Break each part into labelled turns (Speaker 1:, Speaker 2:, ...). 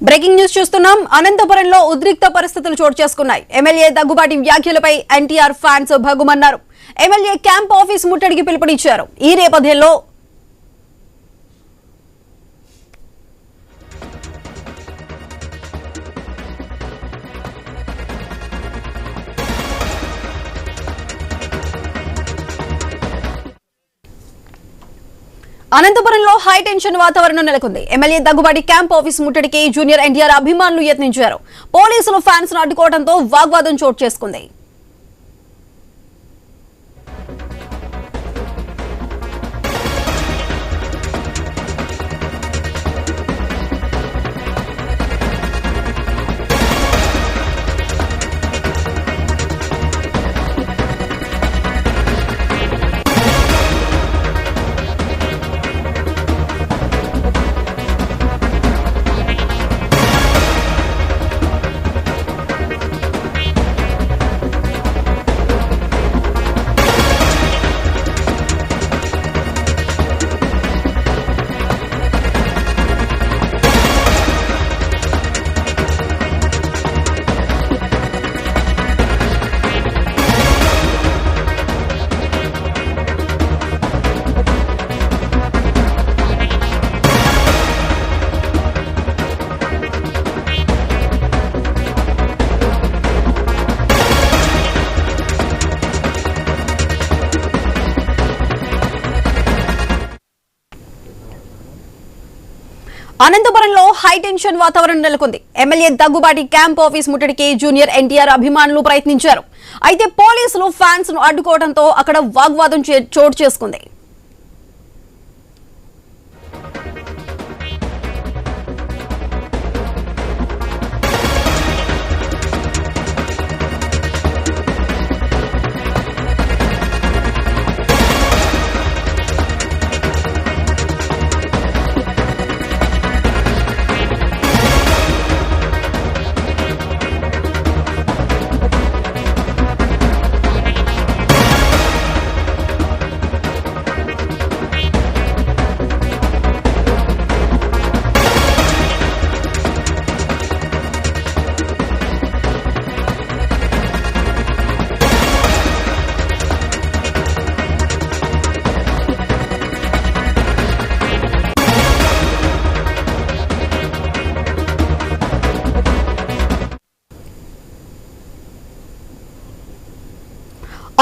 Speaker 1: Breaking news చూస్తున్నాం. అనంతపురంలో ఉద్రిక్త పరిస్థితులు చోటు చేసుకున్నాయి. ఎమ్మెల్యే దగ్గుబాటి వ్యాఖ్యలపై ఎన్టీఆర్ ఫ్యాన్స్ భగ్గుమన్నారు. ఎమ్మెల్యే క్యాంప్ ఆఫీస్ ముట్టడికి పిలుపునిచ్చారు. ఈ నేపథ్యంలో అనంతపురంలో హై టెన్షన్ వాతావరణం నెలకొంది. ఎమ్మెల్యే దగ్గుబాటి క్యాంప్ ఆఫీస్ ముట్టడికి జూనియర్ ఎన్టీఆర్ అభిమానులు యత్నించారు. పోలీసులు ఫ్యాన్స్ ను అడ్డుకోవడంతో వాగ్వాదం చోటు చేసుకుంది. అనంతపురంలో హై టెన్షన్ వాతావరణం నెలకొంది. ఎమ్మెల్యే దగ్గుబాటి క్యాంప్ ఆఫీస్ ముట్టడికి జూనియర్ ఎన్టీఆర్ అభిమానులు ప్రయత్నించారు. అయితే పోలీసులు ఫ్యాన్స్ ను అడ్డుకోవడంతో అక్కడ వాగ్వాదం చోటు చేసుకుంది.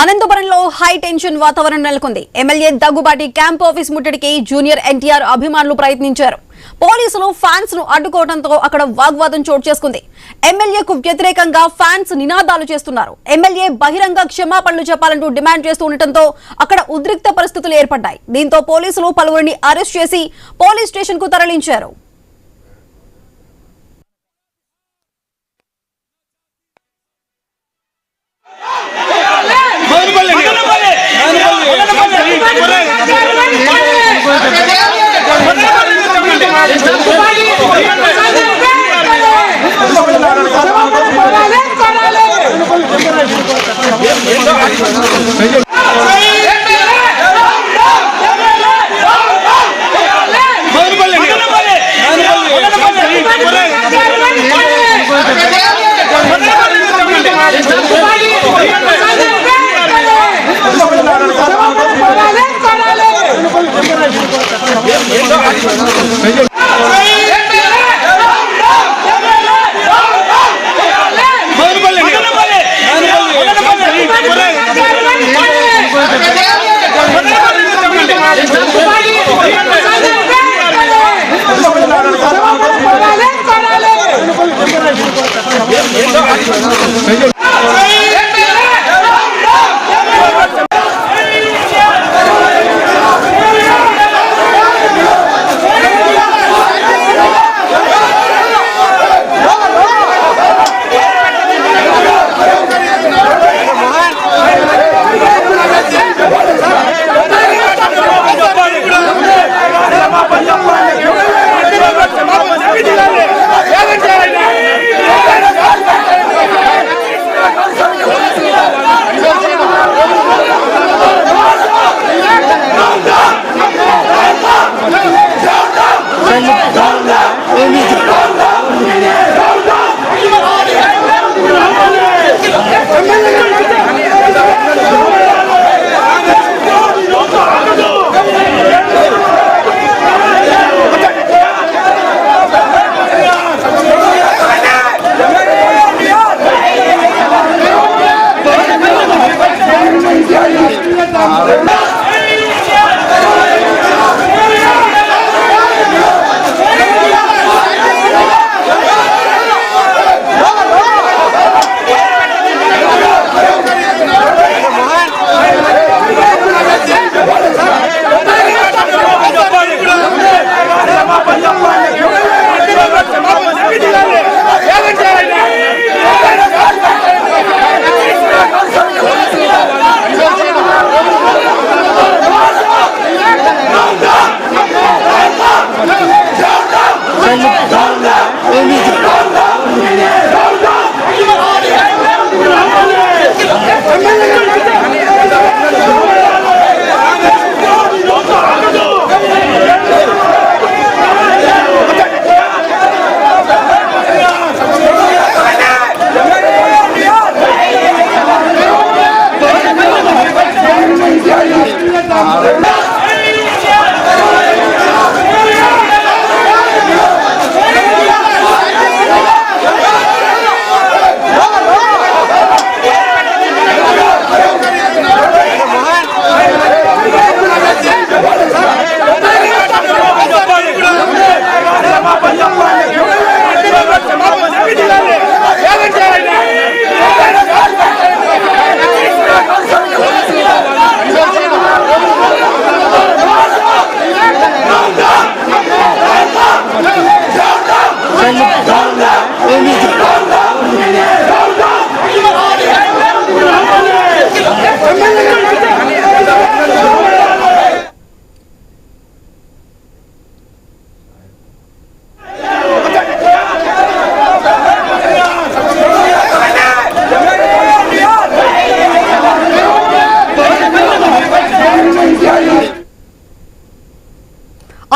Speaker 1: అనంతపురంలో హై టెన్షన్ వాతావరణం నెలకొంది. ఎమ్మెల్యే దగ్గుబాటి క్యాంప్ ఆఫీస్ ముట్టడికి జూనియర్ ఎన్టీఆర్ అభిమానులు ప్రయత్నించారు. పోలీసులు ఫ్యాన్స్ ను అడ్డుకోవడంతో అక్కడ వాగ్వాదం చోటు చేసుకుంది. ఎమ్మెల్యేకు వ్యతిరేకంగా ఫ్యాన్స్ నినాదాలు చేస్తున్నారు. ఎమ్మెల్యే బహిరంగ క్షమాపణలు చెప్పాలంటూ డిమాండ్ చేస్తూ ఉండటంతో అక్కడ ఉద్రిక్త పరిస్థితులు ఏర్పడ్డాయి. దీంతో పోలీసులు పలువురిని అరెస్ట్ చేసి పోలీస్ స్టేషన్ కు తరలించారు.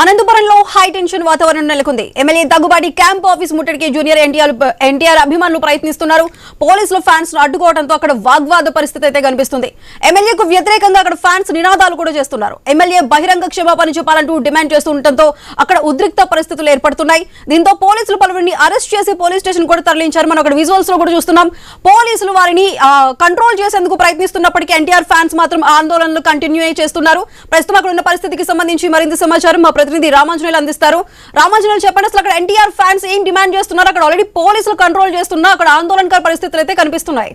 Speaker 1: అనంతపురంలో హై టెన్షన్ వాతావరణం నెలకొంది. ఎమ్మెల్యే దగ్గుబాటి క్యాంప్ ఆఫీస్ ముట్టడికి జూనియర్ ఎన్టీఆర్ అభిమానులు ప్రయత్నిస్తున్నారు. పోలీసులు ఫ్యాన్స్ ను అడ్డుకోవడంతో అక్కడ వాగ్వాద పరిస్థితి అయితే కనిపిస్తుంది. ఎమ్మెల్యేకు వ్యతిరేకంగా అక్కడ ఫ్యాన్స్ నినాదాలు కూడా చేస్తున్నారు. ఎమ్మెల్యే బహిరంగ క్షమాపణ చెప్పాలంటూ డిమాండ్ చేస్తుండటంతో అక్కడ ఉద్రిక్త పరిస్థితులు ఏర్పడుతున్నాయి. దీంతో పోలీసులు పలువురిని అరెస్ట్ చేసి పోలీస్ స్టేషన్ కూడా తరలించారు. మనం అక్కడ విజువల్స్ లో కూడా చూస్తున్నాం. పోలీసులు వారిని కంట్రోల్ చేసేందుకు ప్రయత్నిస్తున్నప్పటికీ ఎన్టీఆర్ ఫ్యాన్స్ మాత్రం ఆందోళనలు కంటిన్యూ చేస్తున్నారు. ప్రస్తుతం అక్కడ ఉన్న పరిస్థితికి సంబంధించి మరింత సమాచారం మా ప్రతినిధి రామాంజనేయులు అందిస్తారు. రామాంజనేయులు చెప్పండి, అసలు అక్కడ ఎన్టీఆర్ ఫ్యాన్స్ ఏం డిమాండ్ చేస్తున్నారు? అక్కడ ఆల్రెడీ పోలీసులు కంట్రోల్ చేస్తున్నా అక్కడ ఆందోళనకర పరిస్థితులు అయితే కనిపిస్తున్నాయి.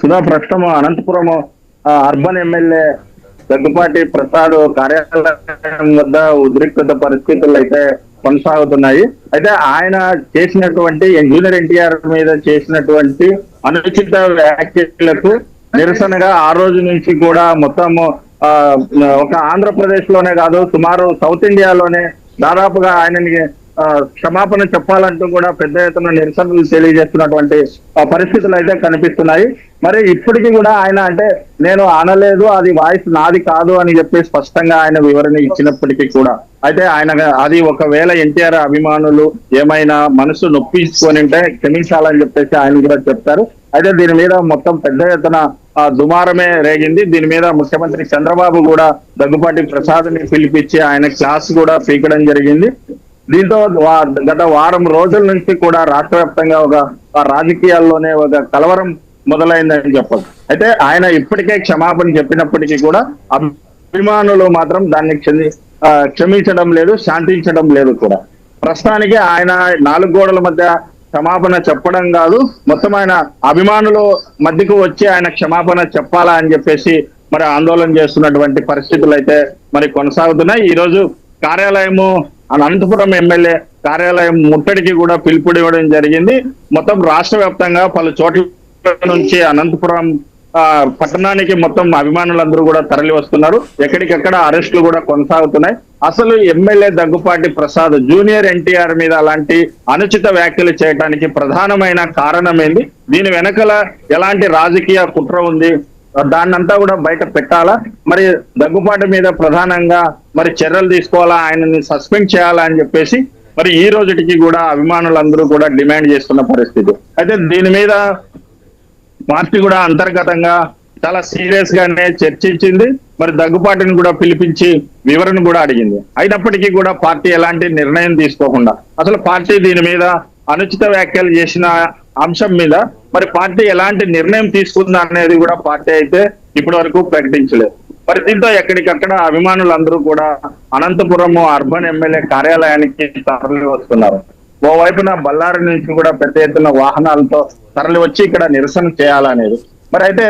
Speaker 2: సుధా, ప్రస్తుతం అనంతపురం అర్బన్ ఎమ్మెల్యే దగ్గుపాటి ప్రసాద్ కార్యాలయం వద్ద ఉద్రిక్తత పరిస్థితులు అయితే కొనసాగుతున్నాయి. అయితే ఆయన చేసినటువంటి జూనియర్ ఎన్టీఆర్ మీద చేసినటువంటి అనుచిత వ్యాఖ్యలకు నిరసనగా ఆ రోజు నుంచి కూడా మొత్తం ఒక ఆంధ్రప్రదేశ్ లోనే కాదు, సుమారు సౌత్ ఇండియాలోనే దాదాపుగా ఆయనని క్షమాపణ చెప్పాలంటూ కూడా పెద్ద ఎత్తున నిరసనలు తెలియజేస్తున్నటువంటి పరిస్థితులు అయితే కనిపిస్తున్నాయి. మరి ఇప్పటికీ కూడా ఆయన అంటే నేను అనలేదు, అది వాయిస్ నాది కాదు అని చెప్పి స్పష్టంగా ఆయన వివరణ ఇచ్చినప్పటికీ కూడా అయితే ఆయన అది ఒకవేళ ఎన్టీఆర్ అభిమానులు ఏమైనా మనసు నొప్పించుకొని ఉంటే క్షమించాలని చెప్పేసి ఆయన కూడా చెప్తారు. అయితే దీని మీద మొత్తం పెద్ద ఎత్తున దుమారమే రేగింది. దీని మీద ముఖ్యమంత్రి చంద్రబాబు కూడా దగ్గుపాటి ప్రసాద్ ని పిలిపించి ఆయన క్లాస్ కూడా పీకడం జరిగింది. దీంతో గత వారం రోజుల నుంచి కూడా రాష్ట్ర వ్యాప్తంగా ఒక రాజకీయాల్లోనే ఒక కలవరం మొదలైందని చెప్పాలి. అయితే ఆయన ఇప్పటికే క్షమాపణ చెప్పినప్పటికీ కూడా అభిమానులు మాత్రం దాన్ని క్షమించడం లేదు, శాంతించడం లేదు కూడా. ప్రస్తుతానికి ఆయన 4 గోడల మధ్య క్షమాపణ చెప్పడం కాదు, మొత్తం ఆయన అభిమానుల మధ్యకు వచ్చి ఆయన క్షమాపణ చెప్పాలా అని చెప్పేసి మరి ఆందోళన చేస్తున్నటువంటి పరిస్థితులు అయితే మరి కొనసాగుతున్నాయి. ఈ రోజు కార్యాలయము అనంతపురం ఎమ్మెల్యే కార్యాలయం ముట్టడికి కూడా పిలుపునివ్వడం జరిగింది. మొత్తం రాష్ట్ర వ్యాప్తంగా పలు చోట్ల నుంచి అనంతపురం పట్టణానికి మొత్తం అభిమానులందరూ కూడా తరలి వస్తున్నారు. ఎక్కడికెక్కడ అరెస్టులు కూడా కొనసాగుతున్నాయి. అసలు ఎమ్మెల్యే దగ్గుపాటి ప్రసాద్ జూనియర్ ఎన్టీఆర్ మీద అలాంటి అనుచిత వ్యాఖ్యలు చేయడానికి ప్రధానమైన కారణం ఏంది? దీని వెనకల ఎలాంటి రాజకీయ కుట్ర ఉంది? దాన్నంతా కూడా బయట పెట్టాలా, మరి దగ్గుపాటి మీద ప్రధానంగా మరి చర్యలు తీసుకోవాలా, ఆయనని సస్పెండ్ చేయాలా అని చెప్పేసి మరి ఈ రోజుటికి కూడా అభిమానులందరూ కూడా డిమాండ్ చేస్తున్న పరిస్థితి. అయితే దీని మీద పార్టీ కూడా అంతర్గతంగా చాలా సీరియస్ గానే చర్చించింది. మరి దగ్గుపాటిని కూడా పిలిపించి వివరణ కూడా అడిగింది. అయినప్పటికీ కూడా పార్టీ ఎలాంటి నిర్ణయం తీసుకోకుండా, అసలు పార్టీ దీని మీద అనుచిత వ్యాఖ్యలు చేసిన అంశం మీద మరి పార్టీ ఎలాంటి నిర్ణయం తీసుకుందా అనేది కూడా పార్టీ అయితే ఇప్పటి వరకు ప్రకటించలేదు. మరి దీంతో ఎక్కడికక్కడ అభిమానులందరూ కూడా అనంతపురం అర్బన్ ఎమ్మెల్యే కార్యాలయానికి తరలి వస్తున్నారు. ఓవైపున బళ్ళారి నుంచి కూడా పెద్ద ఎత్తున వాహనాలతో తరలి వచ్చి ఇక్కడ నిరసన చేయాలనేది. మరి అయితే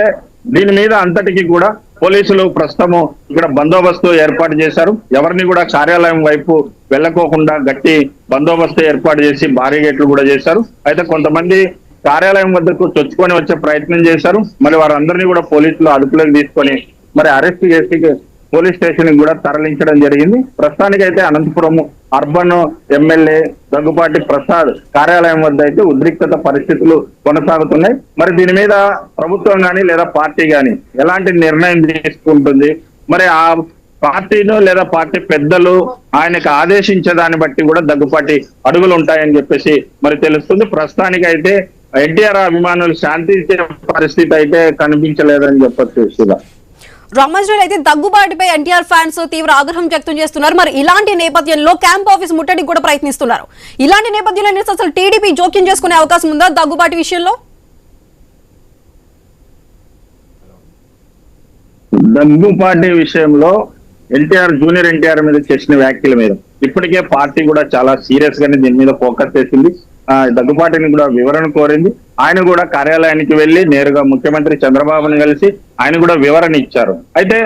Speaker 2: దీని మీద అంతటికి కూడా పోలీసులు ప్రస్తుతము ఇక్కడ బందోబస్తు ఏర్పాటు చేశారు. ఎవరిని కూడా కార్యాలయం వైపు వెళ్ళకోకుండా గట్టి బందోబస్తు ఏర్పాటు చేసి భారీ గేట్లు కూడా చేశారు. అయితే కొంతమంది కార్యాలయం వద్దకు చొచ్చుకొని వచ్చే ప్రయత్నం చేశారు. మరి వారందరినీ కూడా పోలీసులు అదుపులోకి తీసుకొని మరి అరెస్ట్ చేసి పోలీస్ స్టేషన్ కూడా తరలించడం జరిగింది. ప్రస్తుతానికైతే అనంతపురం అర్బన్ ఎమ్మెల్యే దగ్గుపాటి ప్రసాద్ కార్యాలయం వద్ద అయితే ఉద్రిక్తత పరిస్థితులు కొనసాగుతున్నాయి. మరి దీని మీద ప్రభుత్వం కానీ లేదా పార్టీ కానీ ఎలాంటి నిర్ణయం తీసుకుంటుంది, మరి ఆ పార్టీను లేదా పార్టీ పెద్దలు ఆయనకు ఆదేశించే దాన్ని బట్టి కూడా దగ్గుపాటి అడుగులు ఉంటాయని చెప్పేసి మరి తెలుస్తుంది. ప్రస్తుతానికైతే ఎన్టీఆర్ అభిమానులు శాంతించే పరిస్థితి అయితే కనిపించలేదని చెప్పొచ్చు.
Speaker 1: రామాజరావు, అయితే దగ్గుబాటిపై ఎన్టీఆర్ ఫ్యాన్స్ తీవ్ర ఆగ్రహం వ్యక్తం చేస్తున్నారు. మరి ఇలాంటి నేపథ్యంలో క్యాంప్ ఆఫీస్ ముట్టడికి కూడా ప్రయత్నిస్తున్నారు. ఇలాంటి నేపథ్యంలో అసలు టీడీపీ జోక్యం చేసుకునే అవకాశం ఉందా దగ్గుబాటి విషయంలో?
Speaker 2: దగ్గుపాటి విషయంలో జూనియర్ ఎన్టీఆర్ మీద చేసిన వ్యాఖ్యల మీద ఇప్పటికే పార్టీ కూడా చాలా సీరియస్ గానే దీని మీద ఫోకస్ చేసింది. దగ్గుపాటిని కూడా వివరణ కోరింది. ఆయన కూడా కార్యాలయానికి వెళ్లి నేరుగా ముఖ్యమంత్రి చంద్రబాబుని కలిసి ఆయన కూడా వివరణ ఇచ్చారు. అయితే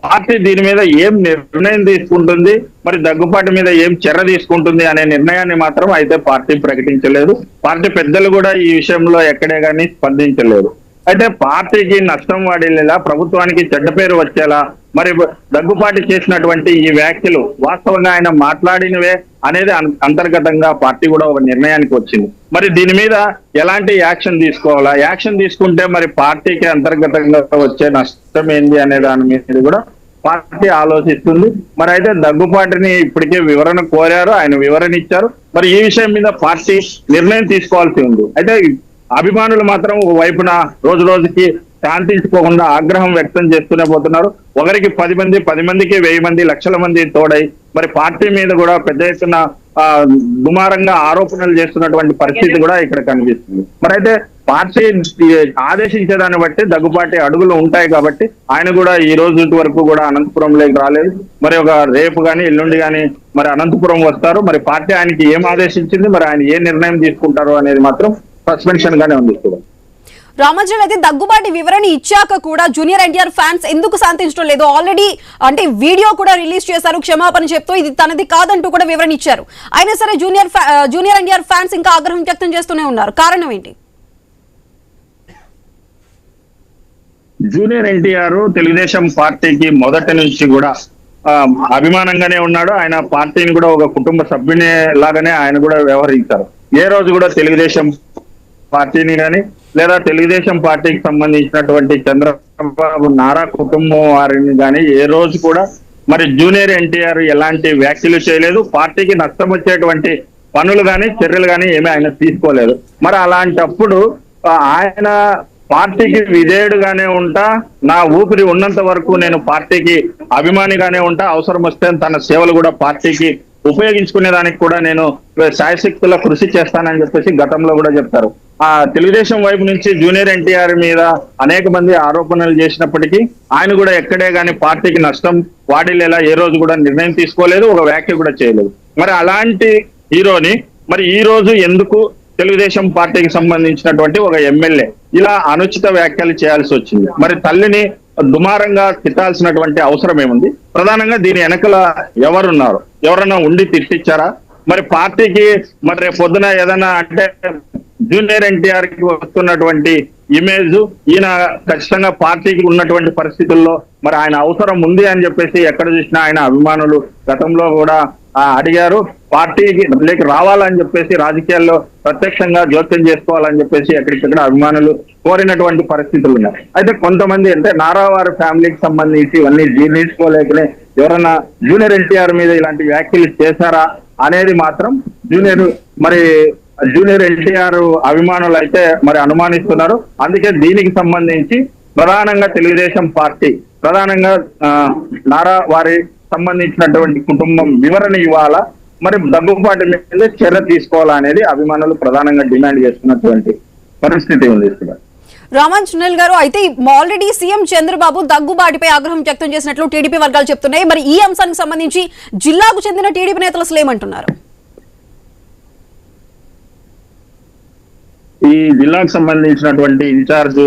Speaker 2: పార్టీ దీని మీద ఏం నిర్ణయం తీసుకుంటుంది, మరి దగ్గుపాటి మీద ఏం చర్య తీసుకుంటుంది అనే నిర్ణయాన్ని మాత్రం అయితే పార్టీ ప్రకటించలేదు. పార్టీ పెద్దలు కూడా ఈ విషయంలో ఎక్కడే కానీ స్పందించలేదు. అయితే పార్టీకి నష్టం వాడేలా, ప్రభుత్వానికి చెడ్డ పేరు వచ్చేలా మరి దగ్గుపాటి చేసినటువంటి ఈ వ్యాఖ్యలు వాస్తవంగా ఆయన మాట్లాడినవే అనేది అంతర్గతంగా పార్టీ కూడా ఒక నిర్ణయానికి వచ్చింది. మరి దీని మీద ఎలాంటి యాక్షన్ తీసుకోవాలా, యాక్షన్ తీసుకుంటే మరి పార్టీకి అంతర్గతంగా వచ్చే నష్టం ఏంది అనే దాని మీద కూడా పార్టీ ఆలోచిస్తుంది. మరి అయితే దగ్గుపాటిని ఇప్పటికే వివరణ కోరారు, ఆయన వివరణ ఇచ్చారు. మరి ఈ విషయం మీద పార్టీ నిర్ణయం తీసుకోవాల్సి ఉంది. అయితే అభిమానులు మాత్రం ఒక వైపున రోజు రోజుకి శాంతించుకోకుండా ఆగ్రహం వ్యక్తం చేస్తూనే పోతున్నారు. ఒకరికి 10 మంది, 10 మందికి 1000 మంది, లక్షల మంది తోడై మరి పార్టీ మీద కూడా పెద్ద ఎత్తున దుమారంగా ఆరోపణలు చేస్తున్నటువంటి పరిస్థితి కూడా ఇక్కడ కనిపిస్తుంది. మరి అయితే పార్టీ ఆదేశించేదాన్ని బట్టి దగ్గుపాటి అడుగులు ఉంటాయి కాబట్టి ఆయన కూడా ఈ రోజు వరకు కూడా అనంతపురంలోకి రాలేదు. మరి ఒక రేపు కానీ ఎల్లుండి కానీ మరి అనంతపురం వస్తారు. మరి పార్టీ ఆయనకి ఏం ఆదేశించింది, మరి ఆయన ఏ నిర్ణయం తీసుకుంటారు అనేది మాత్రం సస్పెన్షన్ గానే ఉంది.
Speaker 1: రామాజరావు, అయితే దగ్గుబాటి వివరణ ఇచ్చాక కూడా జూనియర్ ఎన్టీఆర్ ఫ్యాన్స్ ఎందుకు శాంతించడం లేదు? ఆల్రెడీ అంటే వీడియో కూడా రిలీజ్ చేశారు క్షమాపణ చెప్తూ, ఇది తనది కాదంటూ కూడా వివరణ ఇచ్చారు. అయినా సరే జూనియర్ ఎన్టీఆర్ ఫ్యాన్స్ ఇంకా ఆగ్రహం వ్యక్తం చేస్తూనే ఉన్నారు. కారణం ఏంటి?
Speaker 2: జూనియర్ ఎన్టీఆర్ తెలుగుదేశం పార్టీకి మొదటి నుంచి కూడా అభిమానంగానే ఉన్నాడు. ఆయన పార్టీని కూడా ఒక కుటుంబ సభ్యుని లాగానే ఆయన కూడా వ్యవహరించారు. ఏ రోజు కూడా తెలుగుదేశం పార్టీని కానీ లేదా తెలుగుదేశం పార్టీకి సంబంధించినటువంటి చంద్రబాబు నారా కుటుంబం వారిని కానీ ఏ రోజు కూడా మరి జూనియర్ ఎన్టీఆర్ ఎలాంటి వ్యాఖ్యలు చేయలేదు. పార్టీకి నష్టం వచ్చేటువంటి పనులు కానీ చర్యలు కానీ ఏమీ ఆయన తీసుకోలేదు. మరి అలాంటప్పుడు ఆయన పార్టీకి విధేయుడుగానే ఉంటా, నా ఊపిరి ఉన్నంత వరకు నేను పార్టీకి అభిమానిగానే ఉంటా, అవసరం వస్తే తన సేవలు కూడా పార్టీకి ఉపయోగించుకునే దానికి కూడా నేను శాయశక్తుల కృషి చేస్తానని చెప్పేసి గతంలో కూడా చెప్తారు. ఆ తెలుగుదేశం వైపు నుంచి జూనియర్ ఎన్టీఆర్ మీద అనేక మంది ఆరోపణలు చేసినప్పటికీ ఆయన కూడా ఎక్కడే కానీ పార్టీకి నష్టం వాడిలేలా ఏ రోజు కూడా నిర్ణయం తీసుకోలేదు, ఒక వ్యాఖ్య కూడా చేయలేదు. మరి అలాంటి హీరోని మరి ఈ రోజు ఎందుకు తెలుగుదేశం పార్టీకి సంబంధించినటువంటి ఒక ఎమ్మెల్యే ఇలా అనుచిత వ్యాఖ్యలు చేయాల్సి వచ్చింది? మరి తల్లిని దుమారంగా తిట్టాల్సినటువంటి అవసరం ఏముంది? ప్రధానంగా దీని వెనకల ఎవరున్నారు? ఎవరన్నా ఉండి తిట్టించారా? మరి పార్టీకి మరి రేపు పొద్దున ఏదైనా అంటే జూనియర్ ఎన్టీఆర్ కి వస్తున్నటువంటి ఇమేజ్, ఈయన ఖచ్చితంగా పార్టీకి ఉన్నటువంటి పరిస్థితుల్లో మరి ఆయన అవసరం ఉంది అని చెప్పేసి ఎక్కడ చూసినా ఆయన అభిమానులు గతంలో కూడా అడిగారు. పార్టీకి లేక రావాలని చెప్పేసి రాజకీయాల్లో ప్రత్యక్షంగా జోక్యం చేసుకోవాలని చెప్పేసి ఎక్కడికక్కడ అభిమానులు కోరినటువంటి పరిస్థితులు ఉన్నాయి. అయితే కొంతమంది అంటే నారావారి ఫ్యామిలీకి సంబంధించి ఇవన్నీ జీర్ణించుకోలేకనే ఎవరైనా జూనియర్ ఎన్టీఆర్ మీద ఇలాంటి వ్యాఖ్యలు చేశారా అనేది మాత్రం జూనియర్ ఎన్టీఆర్ అభిమానులు అయితే మరి అనుమానిస్తున్నారు. అందుకే దీనికి సంబంధించి ప్రధానంగా తెలుగుదేశం పార్టీ ప్రధానంగా నారా వారి సంబంధించినటువంటి కుటుంబం వివరణ ఇవ్వాలా, మరి దగ్గుబాటి మీద చర్య తీసుకోవాలా అనేది అభిమానులు ప్రధానంగా డిమాండ్ చేస్తున్నటువంటి పరిస్థితి ఉంది.
Speaker 1: రామాంజనేయులు గారు, అయితే ఆల్రెడీ సీఎం చంద్రబాబు దగ్గుబాటిపై ఆగ్రహం వ్యక్తం చేసినట్లు టీడీపీ వర్గాలు చెప్తున్నాయి. మరి ఈ అంశానికి సంబంధించి జిల్లాకు చెందిన టీడీపీ నేతలు అసలు ఏమంటున్నారు?
Speaker 2: ఈ జిల్లాకు సంబంధించినటువంటి ఇన్ఛార్జ్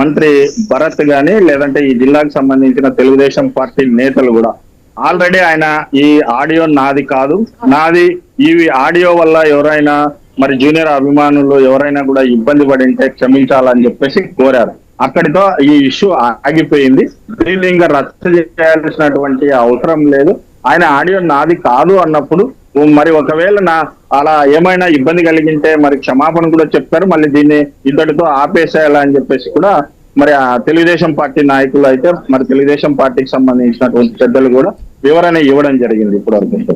Speaker 2: మంత్రి భరత్ గాని లేదంటే ఈ జిల్లాకు సంబంధించిన తెలుగుదేశం పార్టీ నేతలు కూడా ఆల్రెడీ ఆయన ఈ ఆడియో నాది కాదు, నాది ఈ ఆడియో వల్ల ఎవరైనా మరి జూనియర్ అభిమానులు ఎవరైనా కూడా ఇబ్బంది పడింటే క్షమించాలని చెప్పేసి కోరారు. అక్కడితో ఈ ఇష్యూ ఆగిపోయింది. దీన్ని ఇంకా రచ్చ చేయాల్సినటువంటి అవసరం లేదు. ఆయన ఆడియో నాది కాదు అన్నప్పుడు మరి ఒకవేళ అలా ఏమైనా ఇబ్బంది కలిగింటే మరి క్షమాపణ కూడా చెప్తారు. మళ్ళీ దీన్ని ఇంతటితో ఆపేసేయాలని చెప్పేసి కూడా మరి ఆ తెలుగుదేశం పార్టీ నాయకులు అయితే మరి తెలుగుదేశం పార్టీకి సంబంధించినటువంటి పెద్దలు కూడా వివరణ ఇవ్వడం జరిగింది ఇప్పటివరకు.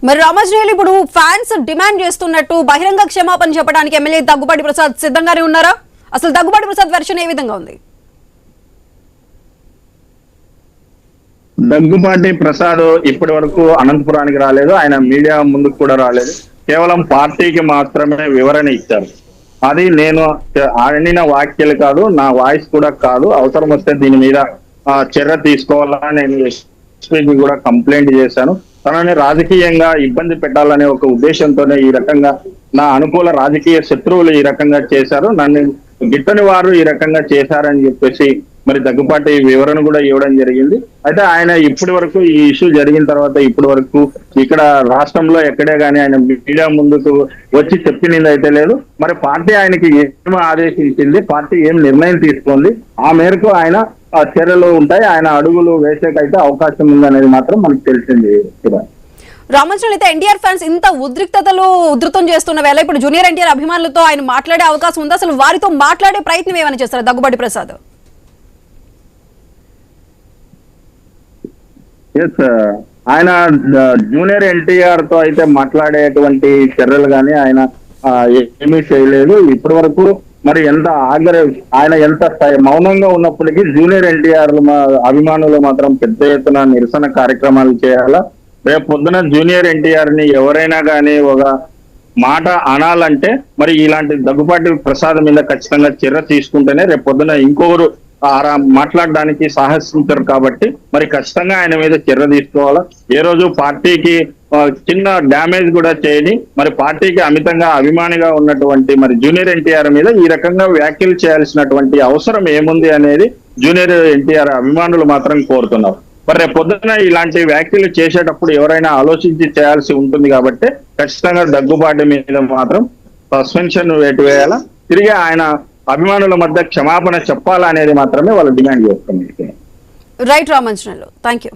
Speaker 1: మరి రామాంజనేయులు, ఇప్పుడు ఫ్యాన్స్ డిమాండ్ చేస్తున్నట్టు బహిరంగ క్షమాపణ చెప్పడానికి ఎమ్మెల్యే దగ్గుబాటి ప్రసాద్ సిద్ధంగానే ఉన్నారా? అసలు దగ్గుబాటి ప్రసాద్ వెర్షన్ ఏ విధంగా ఉంది?
Speaker 2: దగ్గుబాటి ప్రసాద్ ఇప్పటి వరకు అనంతపురానికి రాలేదు, ఆయన మీడియా ముందుకు కూడా రాలేదు. కేవలం పార్టీకి మాత్రమే వివరణ ఇచ్చారు. అది నేను ఆడిన వ్యాఖ్యలు కాదు, నా వాయిస్ కూడా కాదు. అవసరం వస్తే దీని మీద చర్య తీసుకోవాలని నేను ఎస్పీకి కూడా కంప్లైంట్ చేశాను. తనని రాజకీయంగా ఇబ్బంది పెట్టాలనే ఒక ఉద్దేశంతోనే ఈ రకంగా నా అనుకూల రాజకీయ శత్రువులు ఈ రకంగా చేశారు, నన్ను గిట్టని వారు ఈ రకంగా చేశారని చెప్పేసి మరి దగ్గుబాటి వివరణ కూడా ఇవ్వడం జరిగింది. అయితే ఆయన ఇప్పటి వరకు ఈ ఇష్యూ జరిగిన తర్వాత ఇప్పటి వరకు ఇక్కడ రాష్ట్రంలో ఎక్కడే కానీ ఆయన మీడియా ముందుకు వచ్చి చెప్పినది అయితే లేదు. మరి పార్టీ ఆయనకి ఏం ఆదేశించింది, పార్టీ ఏం నిర్ణయం తీసుకుంది, ఆ మేరకు ఆయన చర్యలు ఉంటాయి, ఆయన అడుగులు వేసేకైతే అవకాశం ఉందనేది మాత్రం మనకు తెలిసింది.
Speaker 1: రామాంజనేయులు, అయితే ఎన్టీఆర్ ఫ్యాన్స్ ఇంత ఉధృతం చేస్తున్న వేళ ఇప్పుడు జూనియర్ ఎన్టీఆర్ అభిమానులతో ఆయన మాట్లాడే అవకాశం ఉందా? అసలు వారితో మాట్లాడే ప్రయత్నం ఏమైనా చేస్తారు దగ్గుబాటి ప్రసాద్?
Speaker 2: ఆయన జూనియర్ ఎన్టీఆర్ తో అయితే మాట్లాడేటువంటి చర్యలు కానీ ఆయన ఏమీ చేయలేదు ఇప్పటి వరకు. మరి ఆయన ఎంత మౌనంగా ఉన్నప్పటికీ జూనియర్ ఎన్టీఆర్ అభిమానులు మాత్రం పెద్ద ఎత్తున నిరసన కార్యక్రమాలు చేయాలా. రేపు పొద్దున జూనియర్ ఎన్టీఆర్ ని ఎవరైనా కానీ ఒక మాట అనాలంటే మరి ఇలాంటి దగ్గుబాటి ప్రసాద్ మీద ఖచ్చితంగా చర్య తీసుకుంటేనే రేపు పొద్దున ఇంకొకరు మాట్లాడడానికి సాహసించారు. కాబట్టి మరి ఖచ్చితంగా ఆయన మీద చర్య తీసుకోవాలా. ఏ రోజు పార్టీకి చిన్న డ్యామేజ్ కూడా చేయని మరి పార్టీకి అమితంగా అభిమానిగా ఉన్నటువంటి మరి జూనియర్ ఎన్టీఆర్ మీద ఈ రకంగా వ్యాఖ్యలు చేయాల్సినటువంటి అవసరం ఏముంది అనేది జూనియర్ ఎన్టీఆర్ అభిమానులు మాత్రం కోరుతున్నారు. మరి రేపు పొద్దున ఇలాంటి వ్యాఖ్యలు చేసేటప్పుడు ఎవరైనా ఆలోచించి చేయాల్సి ఉంటుంది. కాబట్టి ఖచ్చితంగా దగ్గుబాటి మీద మాత్రం సస్పెన్షన్ వేయాలా, తిరిగి ఆయన అభిమానుల మధ్య క్షమాపణ చెప్పాలనేది మాత్రమే వాళ్ళు డిమాండ్ చేస్తున్నారు.
Speaker 1: Right Ramanjaneyulu, thank you.